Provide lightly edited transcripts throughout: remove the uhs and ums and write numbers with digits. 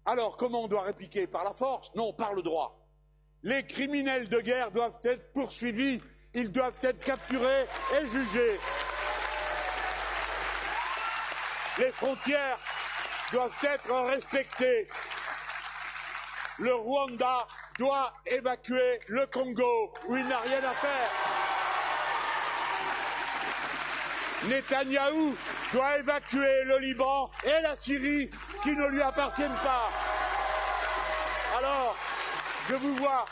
Alors, comment on doit répliquer? Par la force? Non, par le droit. Les criminels de guerre doivent être poursuivis, ils doivent être capturés et jugés. Les frontières doivent être respectées. Le Rwanda doit évacuer le Congo, où il n'a rien à faire. Netanyahou doit évacuer le Liban et la Syrie qui ne lui appartiennent pas. Alors, je vous vois.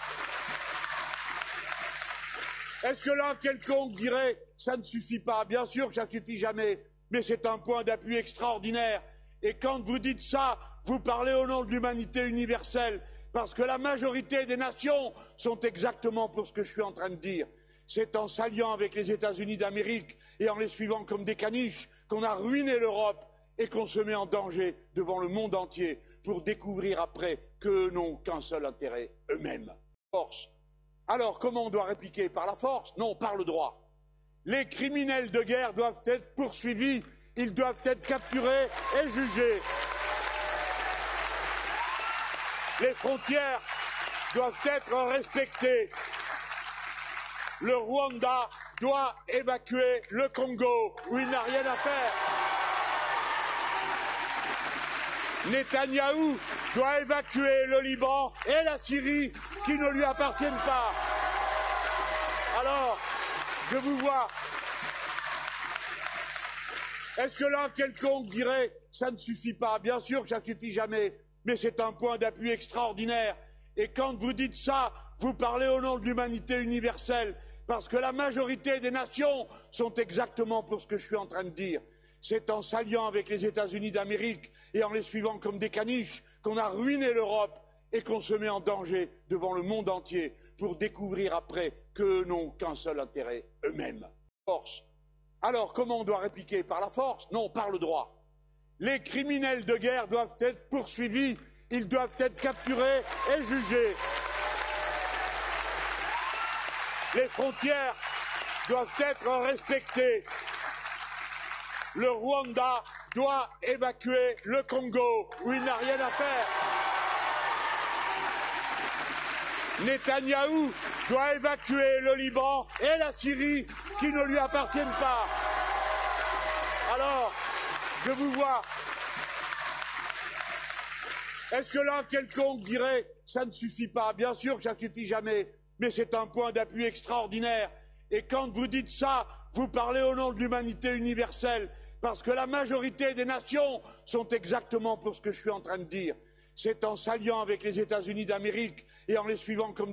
Est-ce que l'un quelconque dirait « ça ne suffit pas ». Bien sûr que ça ne suffit jamais, mais c'est un point d'appui extraordinaire. Et quand vous dites ça, vous parlez au nom de l'humanité universelle, parce que la majorité des nations sont exactement pour ce que je suis en train de dire. C'est en s'alliant avec les États-Unis d'Amérique et en les suivant comme des caniches qu'on a ruiné l'Europe et qu'on se met en danger devant le monde entier pour découvrir après qu'eux n'ont qu'un seul intérêt, eux-mêmes. Force. Alors, comment on doit répliquer? Par la force? Non, par le droit. Les criminels de guerre doivent être poursuivis, ils doivent être capturés et jugés. Les frontières doivent être respectées. Le Rwanda doit évacuer le Congo, où il n'a rien à faire. Netanyahou doit évacuer le Liban et la Syrie qui ne lui appartiennent pas. Alors, je vous vois. Est-ce que l'un quelconque dirait « ça ne suffit pas ». Bien sûr que ça ne suffit jamais, mais c'est un point d'appui extraordinaire. Et quand vous dites ça, vous parlez au nom de l'humanité universelle, parce que la majorité des nations sont exactement pour ce que je suis en train de dire. C'est en s'alliant avec les États-Unis d'Amérique et en les suivant comme des caniches qu'on a ruiné l'Europe et qu'on se met en danger devant le monde entier pour découvrir après qu'eux n'ont qu'un seul intérêt, eux-mêmes. Force. Alors, comment on doit répliquer? Par la force? Non, par le droit. Les criminels de guerre doivent être poursuivis, ils doivent être capturés et jugés. Les frontières doivent être respectées. Le Rwanda doit évacuer le Congo, où il n'a rien à faire. Netanyahou doit évacuer le Liban et la Syrie qui ne lui appartiennent pas. Alors, je vous vois. Est-ce que l'un quelconque dirait « ça ne suffit pas ». Bien sûr que ça ne suffit jamais, mais c'est un point d'appui extraordinaire. Et quand vous dites ça, vous parlez au nom de l'humanité universelle, parce que la majorité des nations sont exactement pour ce que je suis en train de dire. C'est en s'alliant avec les États-Unis d'Amérique et en les suivant comme